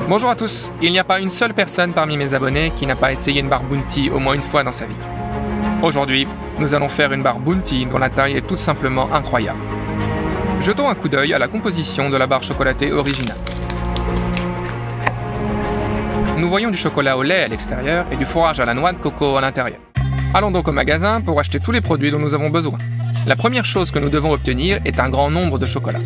Bonjour à tous, il n'y a pas une seule personne parmi mes abonnés qui n'a pas essayé une barre Bounty au moins une fois dans sa vie. Aujourd'hui, nous allons faire une barre Bounty dont la taille est tout simplement incroyable. Jetons un coup d'œil à la composition de la barre chocolatée originale. Nous voyons du chocolat au lait à l'extérieur et du fourrage à la noix de coco à l'intérieur. Allons donc au magasin pour acheter tous les produits dont nous avons besoin. La première chose que nous devons obtenir est un grand nombre de chocolats.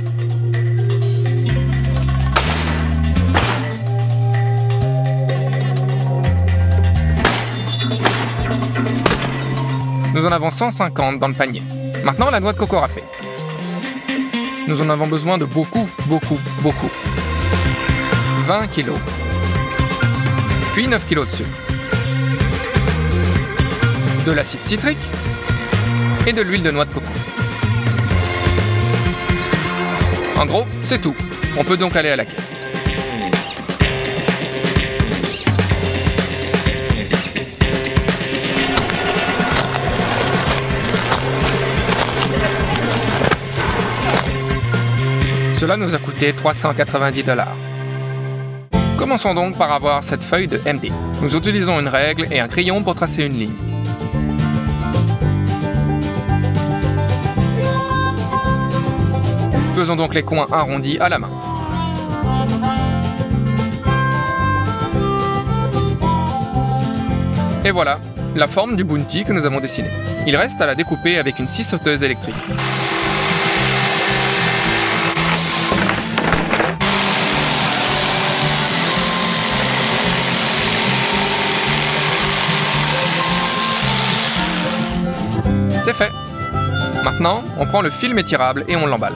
Nous en avons 150 dans le panier. Maintenant, la noix de coco râpée. Nous en avons besoin de beaucoup. 20 kg. Puis 9 kg de sucre. De l'acide citrique et de l'huile de noix de coco. En gros, c'est tout. On peut donc aller à la caisse. Cela nous a coûté 390 $. Commençons donc par avoir cette feuille de MD. Nous utilisons une règle et un crayon pour tracer une ligne. Faisons donc les coins arrondis à la main. Et voilà, la forme du Bounty que nous avons dessiné. Il reste à la découper avec une scie sauteuse électrique. C'est fait. Maintenant, on prend le film étirable et on l'emballe.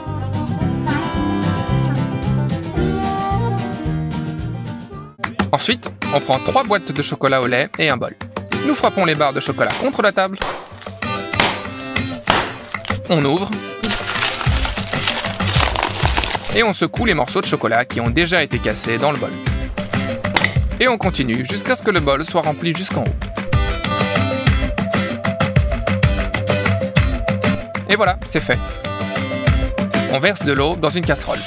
Ensuite, on prend 3 boîtes de chocolat au lait et un bol. Nous frappons les barres de chocolat contre la table. On ouvre. Et on secoue les morceaux de chocolat qui ont déjà été cassés dans le bol. Et on continue jusqu'à ce que le bol soit rempli jusqu'en haut. Et voilà, c'est fait. On verse de l'eau dans une casserole.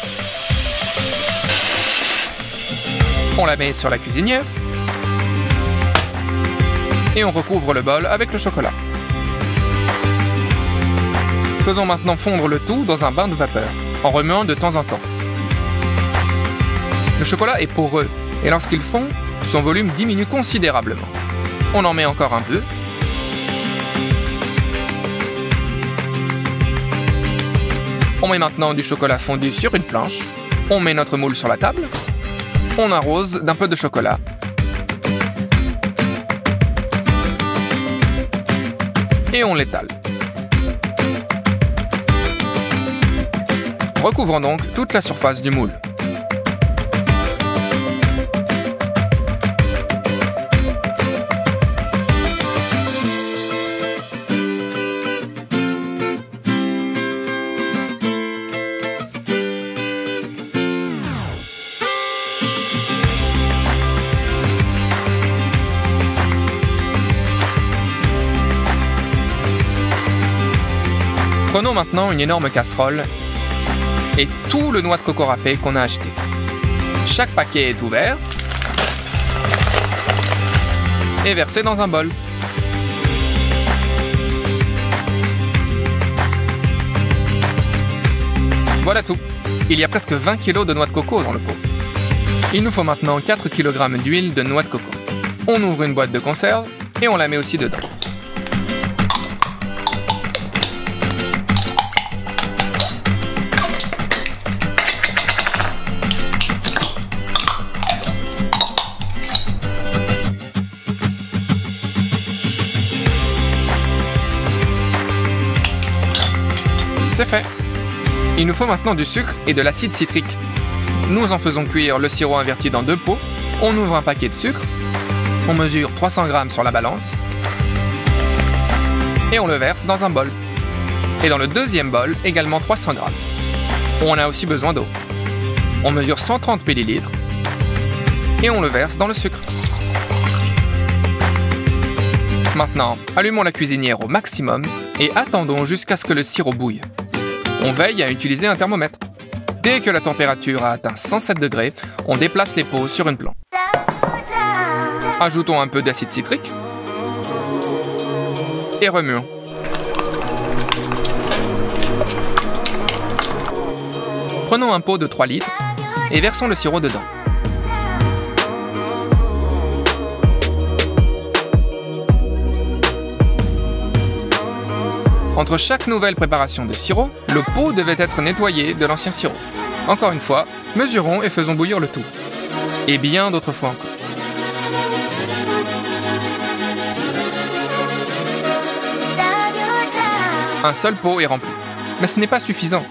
On la met sur la cuisinière. Et on recouvre le bol avec le chocolat. Faisons maintenant fondre le tout dans un bain de vapeur, en remuant de temps en temps. Le chocolat est poreux, et lorsqu'il fond, son volume diminue considérablement. On en met encore un peu. On met maintenant du chocolat fondu sur une planche. On met notre moule sur la table. On arrose d'un peu de chocolat. Et on l'étale. Recouvrons donc toute la surface du moule. Prenons maintenant une énorme casserole et tout le noix de coco râpé qu'on a acheté. Chaque paquet est ouvert et versé dans un bol. Voilà tout. Il y a presque 20 kg de noix de coco dans le pot. Il nous faut maintenant 4 kg d'huile de noix de coco. On ouvre une boîte de conserve et on la met aussi dedans. C'est fait. Il nous faut maintenant du sucre et de l'acide citrique. Nous en faisons cuire le sirop inverti dans 2 pots. On ouvre un paquet de sucre. On mesure 300 g sur la balance. Et on le verse dans un bol. Et dans le deuxième bol, également 300 g. On a aussi besoin d'eau. On mesure 130 ml. Et on le verse dans le sucre. Maintenant, allumons la cuisinière au maximum et attendons jusqu'à ce que le sirop bouille. On veille à utiliser un thermomètre. Dès que la température a atteint 107 degrés, on déplace les pots sur une planche. Ajoutons un peu d'acide citrique et remuons. Prenons un pot de 3 litres et versons le sirop dedans. Entre chaque nouvelle préparation de sirop, le pot devait être nettoyé de l'ancien sirop. Encore une fois, mesurons et faisons bouillir le tout. Et bien d'autres fois encore. Un seul pot est rempli. Mais ce n'est pas suffisant.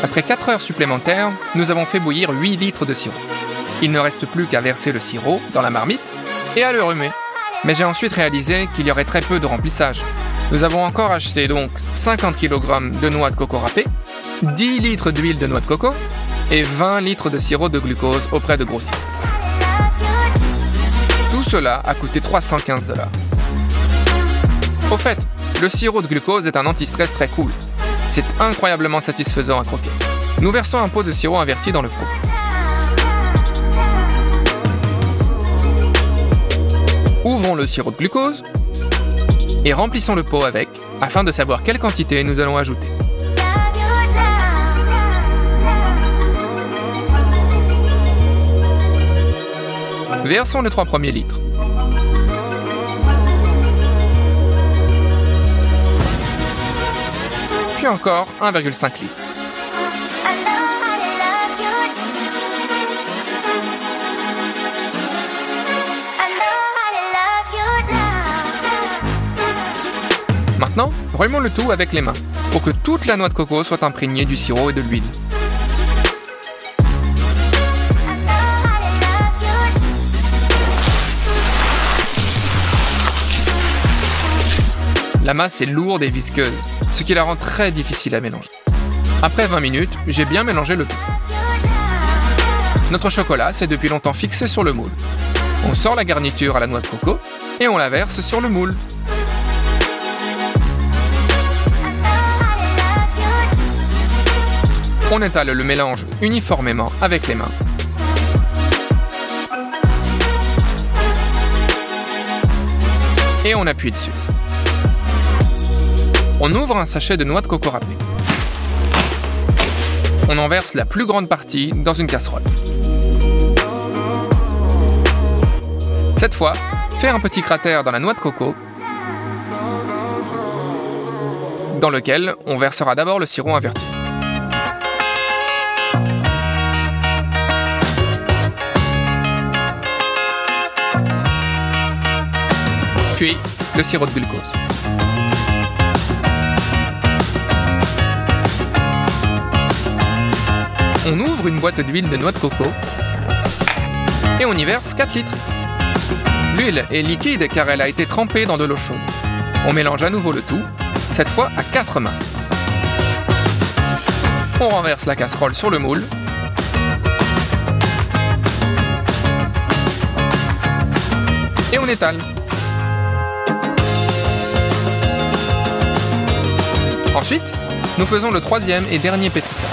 Après 4 heures supplémentaires, nous avons fait bouillir 8 litres de sirop. Il ne reste plus qu'à verser le sirop dans la marmite et à le remuer. Mais j'ai ensuite réalisé qu'il y aurait très peu de remplissage. Nous avons encore acheté donc 50 kg de noix de coco râpées, 10 litres d'huile de noix de coco et 20 litres de sirop de glucose auprès de grossistes. Tout cela a coûté 315 $. Au fait, le sirop de glucose est un anti-stress très cool. C'est incroyablement satisfaisant à croquer. Nous versons un pot de sirop inverti dans le pot. Ouvrons le sirop de glucose et remplissons le pot avec, afin de savoir quelle quantité nous allons ajouter. Versons les 3 premiers litres. Puis encore 1,5 litre. Maintenant, remuons le tout avec les mains, pour que toute la noix de coco soit imprégnée du sirop et de l'huile. La masse est lourde et visqueuse, ce qui la rend très difficile à mélanger. Après 20 minutes, j'ai bien mélangé le tout. Notre chocolat s'est depuis longtemps fixé sur le moule. On sort la garniture à la noix de coco et on la verse sur le moule. On étale le mélange uniformément avec les mains. Et on appuie dessus. On ouvre un sachet de noix de coco râpée. On en verse la plus grande partie dans une casserole. Cette fois, fais un petit cratère dans la noix de coco, dans lequel on versera d'abord le sirop inverti. Puis, le sirop de glucose. On ouvre une boîte d'huile de noix de coco et on y verse 4 litres. L'huile est liquide car elle a été trempée dans de l'eau chaude. On mélange à nouveau le tout, cette fois à 4 mains. On renverse la casserole sur le moule. Et on étale. Ensuite, nous faisons le 3e et dernier pétrissage.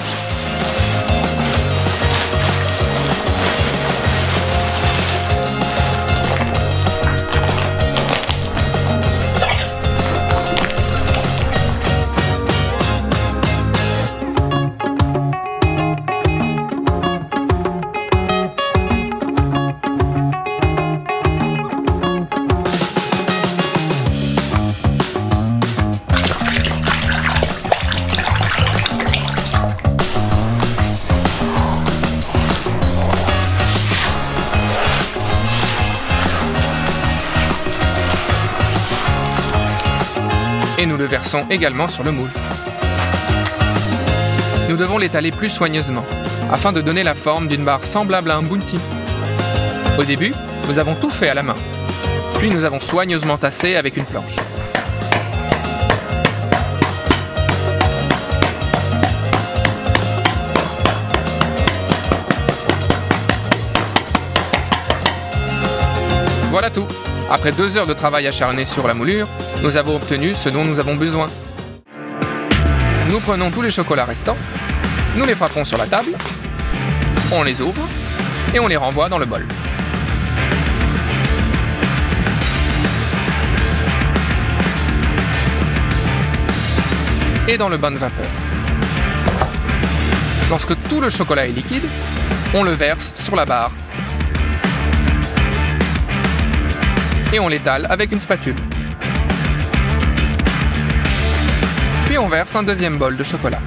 Et nous le versons également sur le moule. Nous devons l'étaler plus soigneusement, afin de donner la forme d'une barre semblable à un bounty. Au début, nous avons tout fait à la main, puis nous avons soigneusement tassé avec une planche. Voilà tout. Après 2 heures de travail acharné sur la moulure, nous avons obtenu ce dont nous avons besoin. Nous prenons tous les chocolats restants, nous les frappons sur la table, On les ouvre et on les renvoie dans le bol. Et dans le bain de vapeur. Lorsque tout le chocolat est liquide, on le verse sur la barre et on l'étale avec une spatule. Puis on verse un deuxième bol de chocolat.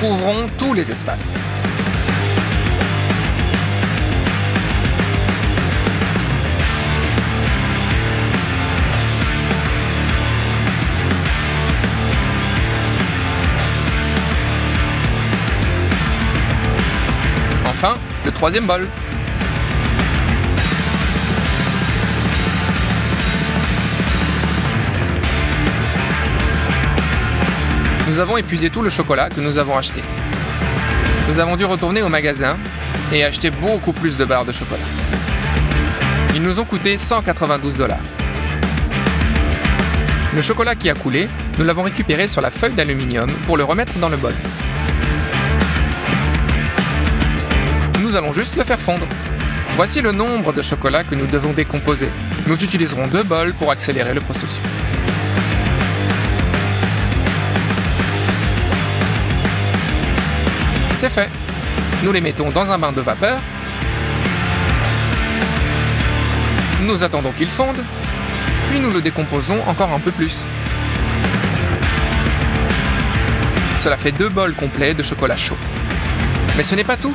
Couvrons tous les espaces. Enfin, le troisième bol. Nous avons épuisé tout le chocolat que nous avons acheté. Nous avons dû retourner au magasin et acheter beaucoup plus de barres de chocolat. Ils nous ont coûté 192 $. Le chocolat qui a coulé, nous l'avons récupéré sur la feuille d'aluminium pour le remettre dans le bol. Nous allons juste le faire fondre. Voici le nombre de chocolats que nous devons décomposer. Nous utiliserons 2 bols pour accélérer le processus. C'est fait. Nous les mettons dans un bain de vapeur. Nous attendons qu'ils fondent, puis nous le décomposons encore un peu plus. Cela fait 2 bols complets de chocolat chaud. Mais ce n'est pas tout.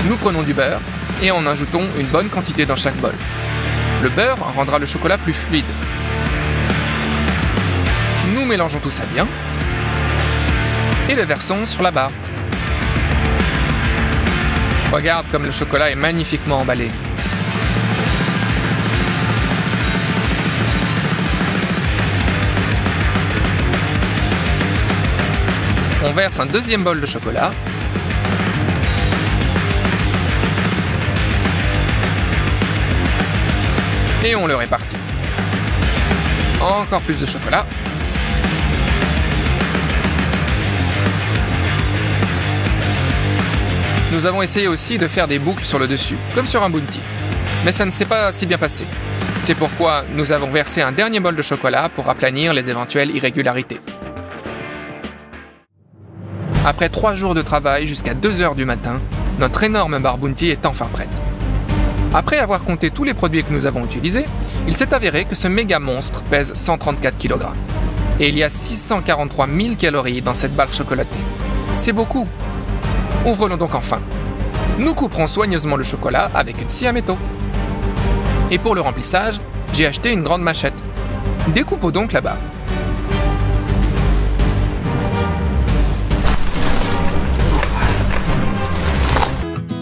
Nous prenons du beurre et en ajoutons une bonne quantité dans chaque bol. Le beurre rendra le chocolat plus fluide. Nous mélangeons tout ça bien et le versons sur la barre. Regarde comme le chocolat est magnifiquement emballé. On verse un deuxième bol de chocolat. Et on le répartit. Encore plus de chocolat. Nous avons essayé aussi de faire des boucles sur le dessus, comme sur un bounty. Mais ça ne s'est pas si bien passé. C'est pourquoi nous avons versé un dernier bol de chocolat pour aplanir les éventuelles irrégularités. Après 3 jours de travail jusqu'à 2 heures du matin, notre énorme barre bounty est enfin prête. Après avoir compté tous les produits que nous avons utilisés, il s'est avéré que ce méga monstre pèse 134 kg. Et il y a 643 000 calories dans cette barre chocolatée. C'est beaucoup. Ouvrons-le donc enfin. Nous couperons soigneusement le chocolat avec une scie à métaux. Et pour le remplissage, j'ai acheté une grande machette. Découpons donc la barre.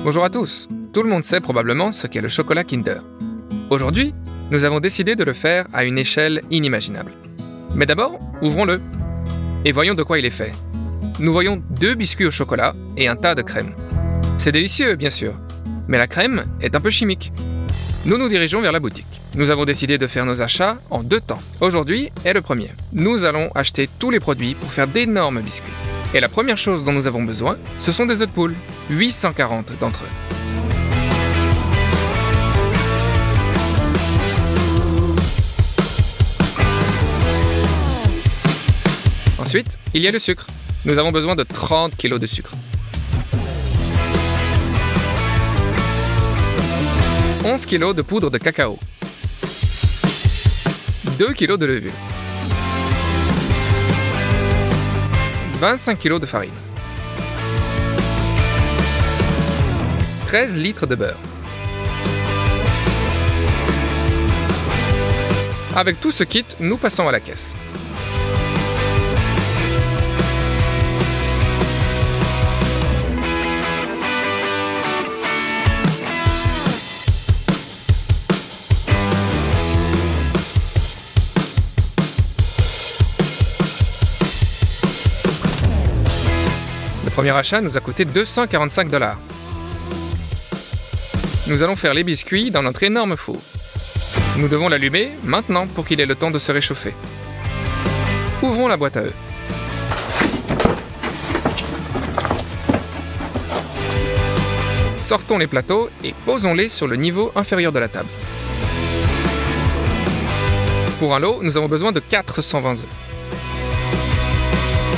Bonjour à tous. Tout le monde sait probablement ce qu'est le chocolat Kinder. Aujourd'hui, nous avons décidé de le faire à une échelle inimaginable. Mais d'abord, ouvrons-le. Et voyons de quoi il est fait. Nous voyons 2 biscuits au chocolat et un tas de crème. C'est délicieux, bien sûr, mais la crème est un peu chimique. Nous nous dirigeons vers la boutique. Nous avons décidé de faire nos achats en 2 temps. Aujourd'hui est le premier. Nous allons acheter tous les produits pour faire d'énormes biscuits. Et la première chose dont nous avons besoin, ce sont des œufs de poule. 840 d'entre eux. Ensuite, il y a le sucre. Nous avons besoin de 30 kg de sucre. 11 kg de poudre de cacao. 2 kg de levure. 25 kg de farine. 13 litres de beurre. Avec tout ce kit, nous passons à la caisse. Le premier achat nous a coûté 245 $. Nous allons faire les biscuits dans notre énorme four. Nous devons l'allumer maintenant pour qu'il ait le temps de se réchauffer. Ouvrons la boîte à œufs. Sortons les plateaux et posons-les sur le niveau inférieur de la table. Pour un lot, nous avons besoin de 420 œufs.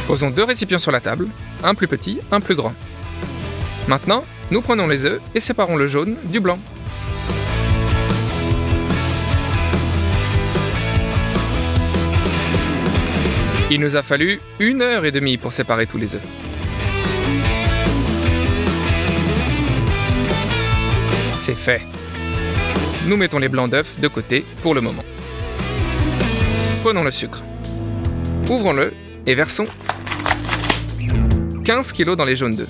Posons 2 récipients sur la table, un plus petit, un plus grand. Maintenant, nous prenons les œufs et séparons le jaune du blanc. Il nous a fallu 1h30 pour séparer tous les œufs. C'est fait. Nous mettons les blancs d'œufs de côté pour le moment. Prenons le sucre. Ouvrons-le et versons 15 kg dans les jaunes d'œufs.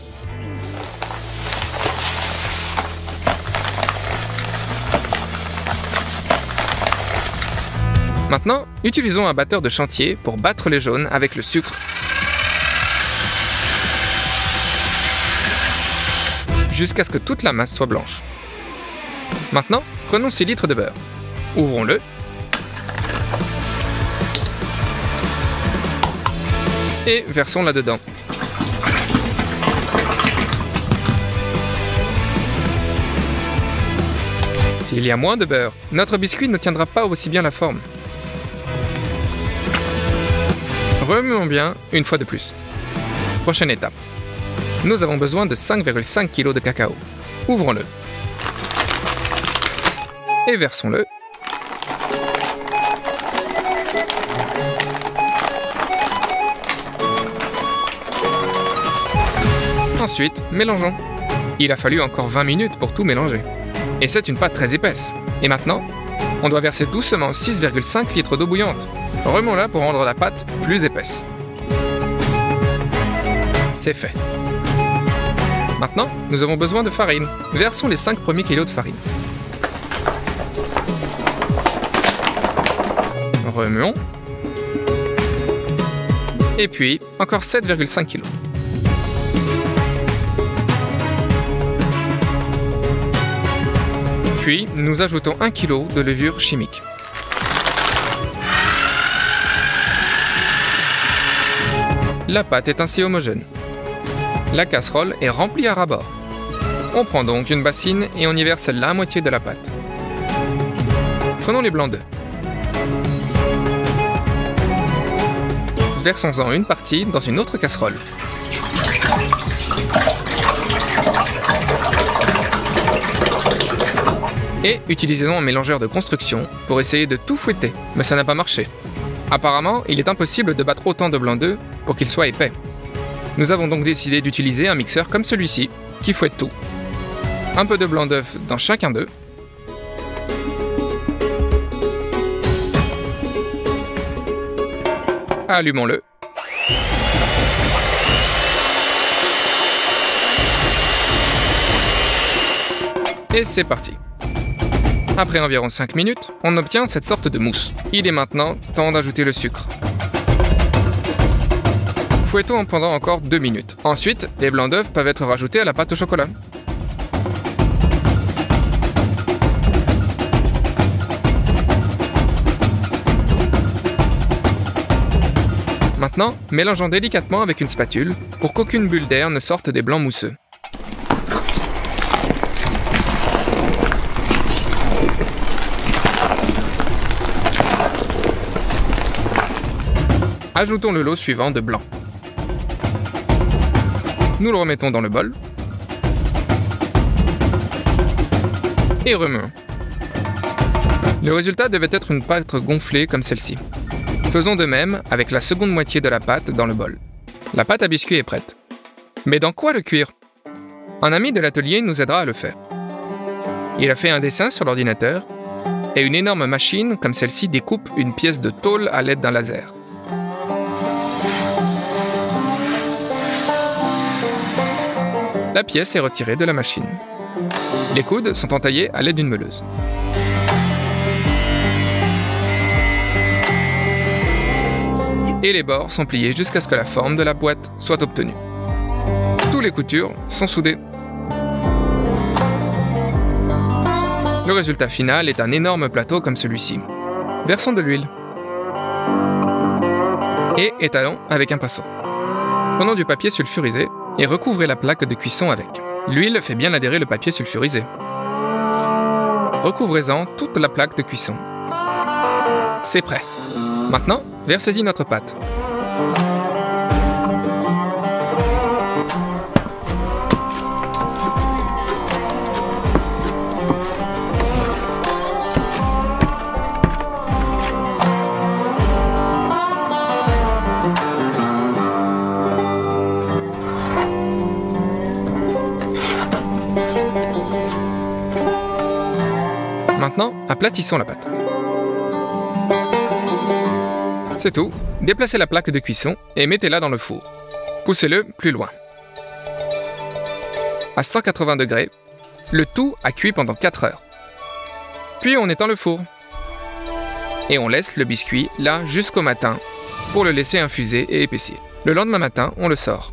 Maintenant, utilisons un batteur de chantier pour battre les jaunes avec le sucre. Jusqu'à ce que toute la masse soit blanche. Maintenant, prenons 6 litres de beurre. Ouvrons-le. Et versons là-dedans. S'il y a moins de beurre, notre biscuit ne tiendra pas aussi bien la forme. Remuons bien une fois de plus. Prochaine étape. Nous avons besoin de 5,5 kg de cacao. Ouvrons-le. Et versons-le. Ensuite, mélangeons. Il a fallu encore 20 minutes pour tout mélanger. Et c'est une pâte très épaisse. Et maintenant, on doit verser doucement 6,5 litres d'eau bouillante. Remuons-la pour rendre la pâte plus épaisse. C'est fait. Maintenant, nous avons besoin de farine. Versons les 5 premiers kilos de farine. Remuons. Et puis, encore 7,5 kg. Puis, nous ajoutons 1 kg de levure chimique. La pâte est ainsi homogène. La casserole est remplie à ras-bord. On prend donc une bassine et on y verse la moitié de la pâte. Prenons les blancs d'œufs. Versons-en une partie dans une autre casserole. Et utilisons un mélangeur de construction pour essayer de tout fouetter, mais ça n'a pas marché. Apparemment, il est impossible de battre autant de blancs d'œufs pour qu'il soit épais. Nous avons donc décidé d'utiliser un mixeur comme celui-ci, qui fouette tout. Un peu de blanc d'œuf dans chacun d'eux. Allumons-le. Et c'est parti. Après environ 5 minutes, on obtient cette sorte de mousse. Il est maintenant temps d'ajouter le sucre. Fouettons pendant encore 2 minutes. Ensuite, les blancs d'œufs peuvent être rajoutés à la pâte au chocolat. Maintenant, mélangeons délicatement avec une spatule pour qu'aucune bulle d'air ne sorte des blancs mousseux. Ajoutons le lot suivant de blanc. Nous le remettons dans le bol. Et remuons. Le résultat devait être une pâte gonflée comme celle-ci. Faisons de même avec la seconde moitié de la pâte dans le bol. La pâte à biscuit est prête. Mais dans quoi le cuire? Un ami de l'atelier nous aidera à le faire. Il a fait un dessin sur l'ordinateur et une énorme machine comme celle-ci découpe une pièce de tôle à l'aide d'un laser. La pièce est retirée de la machine. Les coudes sont entaillés à l'aide d'une meuleuse. Et les bords sont pliés jusqu'à ce que la forme de la boîte soit obtenue. Toutes les coutures sont soudées. Le résultat final est un énorme plateau comme celui-ci. Versons de l'huile. Et étalons avec un pinceau. Prenons du papier sulfurisé et recouvrez la plaque de cuisson avec. L'huile fait bien adhérer le papier sulfurisé. Recouvrez-en toute la plaque de cuisson. C'est prêt. Maintenant, versez-y notre pâte. Maintenant, aplatissons la pâte. C'est tout. Déplacez la plaque de cuisson et mettez-la dans le four. Poussez-le plus loin. À 180 degrés, le tout a cuit pendant 4 heures. Puis on éteint le four. Et on laisse le biscuit là jusqu'au matin pour le laisser infuser et épaissir. Le lendemain matin, on le sort.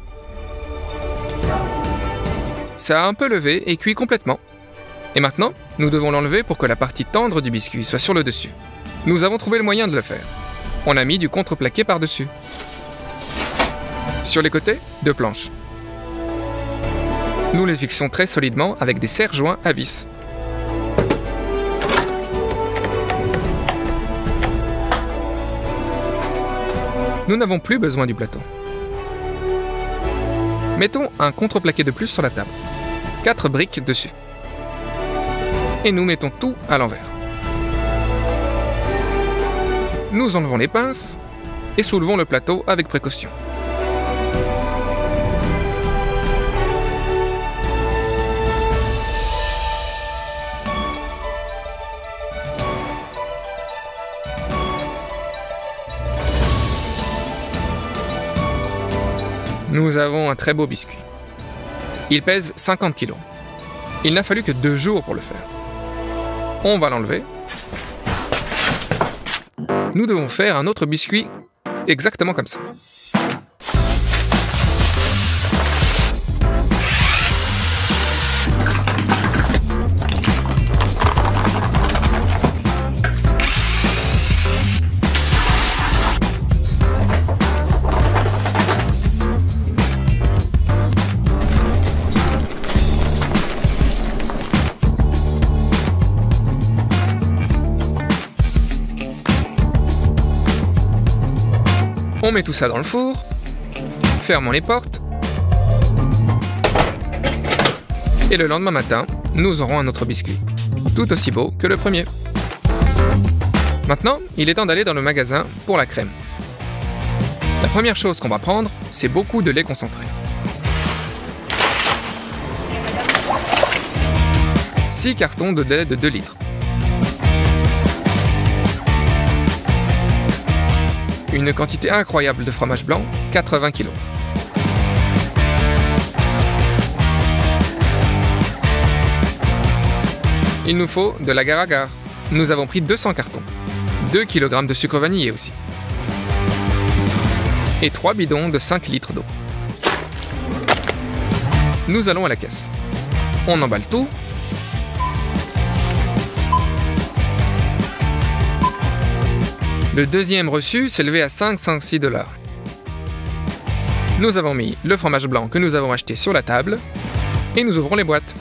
Ça a un peu levé et cuit complètement. Et maintenant, nous devons l'enlever pour que la partie tendre du biscuit soit sur le dessus. Nous avons trouvé le moyen de le faire. On a mis du contreplaqué par-dessus. Sur les côtés, 2 planches. Nous les fixons très solidement avec des serre-joints à vis. Nous n'avons plus besoin du plateau. Mettons un contreplaqué de plus sur la table. 4 briques dessus. Et nous mettons tout à l'envers. Nous enlevons les pinces et soulevons le plateau avec précaution. Nous avons un très beau biscuit. Il pèse 50 kg. Il n'a fallu que 2 jours pour le faire. On va l'enlever. Nous devons faire un autre biscuit exactement comme ça. On met tout ça dans le four, fermons les portes, et le lendemain matin, nous aurons un autre biscuit, tout aussi beau que le premier. Maintenant, il est temps d'aller dans le magasin pour la crème. La première chose qu'on va prendre, c'est beaucoup de lait concentré. 6 cartons de lait de 2 litres. Une quantité incroyable de fromage blanc, 80 kg. Il nous faut de l'agar-agar. Nous avons pris 200 cartons. 2 kg de sucre vanillé aussi. Et 3 bidons de 5 litres d'eau. Nous allons à la caisse. On emballe tout. Le deuxième reçu s'élevait à 5,6 $. Nous avons mis le fromage blanc que nous avons acheté sur la table et nous ouvrons les boîtes.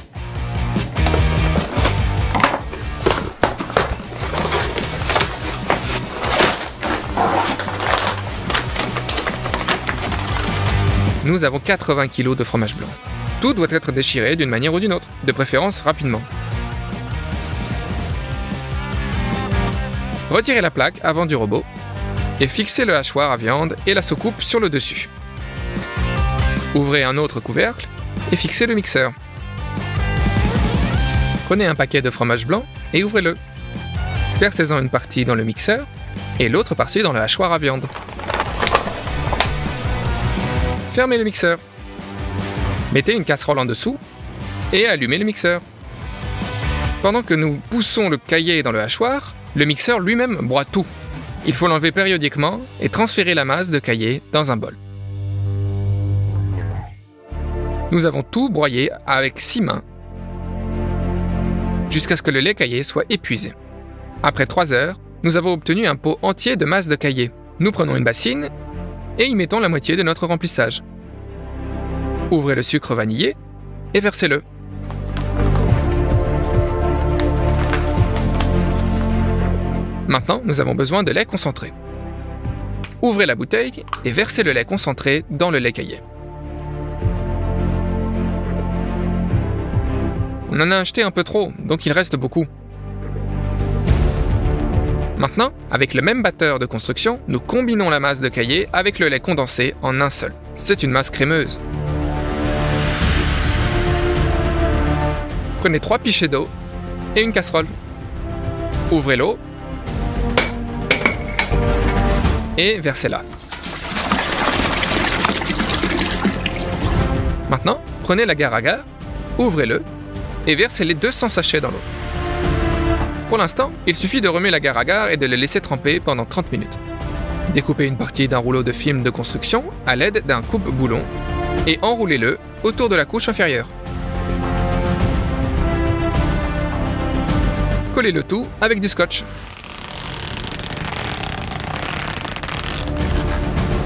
Nous avons 80 kg de fromage blanc. Tout doit être déchiré d'une manière ou d'une autre, de préférence rapidement. Retirez la plaque avant du robot et fixez le hachoir à viande et la soucoupe sur le dessus. Ouvrez un autre couvercle et fixez le mixeur. Prenez un paquet de fromage blanc et ouvrez-le. Versez-en une partie dans le mixeur et l'autre partie dans le hachoir à viande. Fermez le mixeur. Mettez une casserole en dessous et allumez le mixeur. Pendant que nous poussons le caillé dans le hachoir, le mixeur lui-même broie tout. Il faut l'enlever périodiquement et transférer la masse de caillé dans un bol. Nous avons tout broyé avec 6 mains. jusqu'à ce que le lait caillé soit épuisé. Après 3 heures, nous avons obtenu un pot entier de masse de caillé. Nous prenons une bassine et y mettons la moitié de notre remplissage. Ouvrez le sucre vanillé et versez-le. Maintenant, nous avons besoin de lait concentré. Ouvrez la bouteille et versez le lait concentré dans le lait caillé. On en a acheté un peu trop, donc il reste beaucoup. Maintenant, avec le même batteur de construction, nous combinons la masse de caillé avec le lait condensé en un seul. C'est une masse crémeuse. Prenez 3 pichets d'eau et une casserole. Ouvrez l'eau et versez-la. Maintenant, prenez l'agar-agar, ouvrez-le et versez les 200 sachets dans l'eau. Pour l'instant, il suffit de remuer l'agar-agar et de le laisser tremper pendant 30 minutes. Découpez une partie d'un rouleau de film de construction à l'aide d'un coupe-boulon et enroulez-le autour de la couche inférieure. Collez le tout avec du scotch.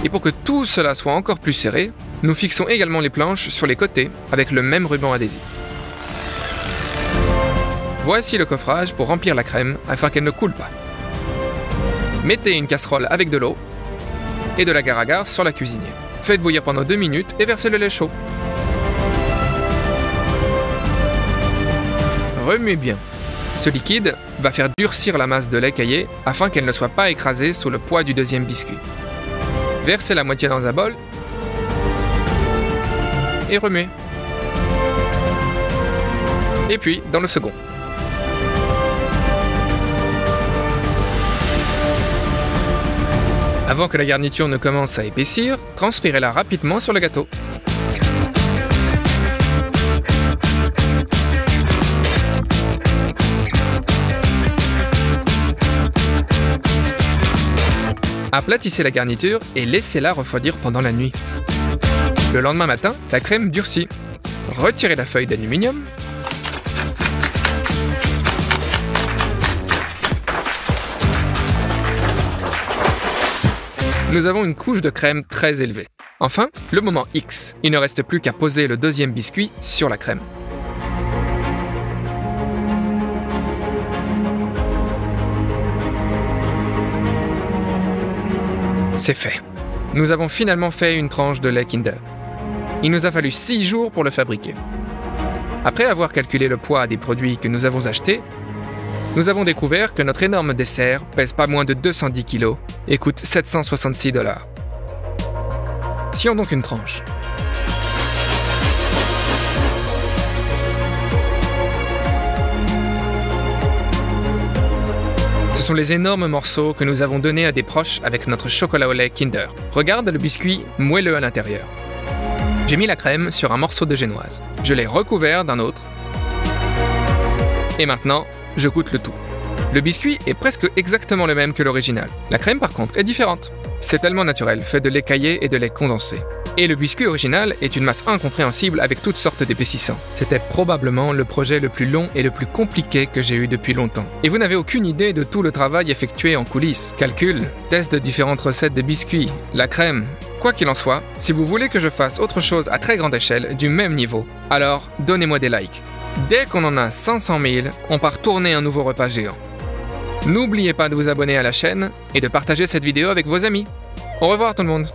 Et pour que tout cela soit encore plus serré, nous fixons également les planches sur les côtés avec le même ruban adhésif. Voici le coffrage pour remplir la crème afin qu'elle ne coule pas. Mettez une casserole avec de l'eau et de l'agar-agar sur la cuisinière. Faites bouillir pendant 2 minutes et versez le lait chaud. Remuez bien. Ce liquide va faire durcir la masse de lait caillé afin qu'elle ne soit pas écrasée sous le poids du deuxième biscuit. Versez la moitié dans un bol et remuez. Et puis dans le second. Avant que la garniture ne commence à épaissir, transférez-la rapidement sur le gâteau. Aplatissez la garniture et laissez-la refroidir pendant la nuit. Le lendemain matin, la crème durcit. Retirez la feuille d'aluminium. Nous avons une couche de crème très élevée. Enfin, le moment X. Il ne reste plus qu'à poser le deuxième biscuit sur la crème. C'est fait. Nous avons finalement fait une tranche de lait Kinder. Il nous a fallu 6 jours pour le fabriquer. Après avoir calculé le poids des produits que nous avons achetés, nous avons découvert que notre énorme dessert pèse pas moins de 210 kg et coûte 766 $. Scions donc une tranche. Ce sont les énormes morceaux que nous avons donnés à des proches avec notre chocolat au lait Kinder. Regarde le biscuit moelleux à l'intérieur. J'ai mis la crème sur un morceau de génoise. Je l'ai recouvert d'un autre. Et maintenant, je goûte le tout. Le biscuit est presque exactement le même que l'original. La crème par contre est différente. C'est tellement naturel, fait de lait caillé et de lait condensé. Et le biscuit original est une masse incompréhensible avec toutes sortes d'épaississants. C'était probablement le projet le plus long et le plus compliqué que j'ai eu depuis longtemps. Et vous n'avez aucune idée de tout le travail effectué en coulisses. Calcul, test de différentes recettes de biscuits, la crème. Quoi qu'il en soit, si vous voulez que je fasse autre chose à très grande échelle, du même niveau, alors donnez-moi des likes. Dès qu'on en a 500 000, on part tourner un nouveau repas géant. N'oubliez pas de vous abonner à la chaîne et de partager cette vidéo avec vos amis. Au revoir tout le monde.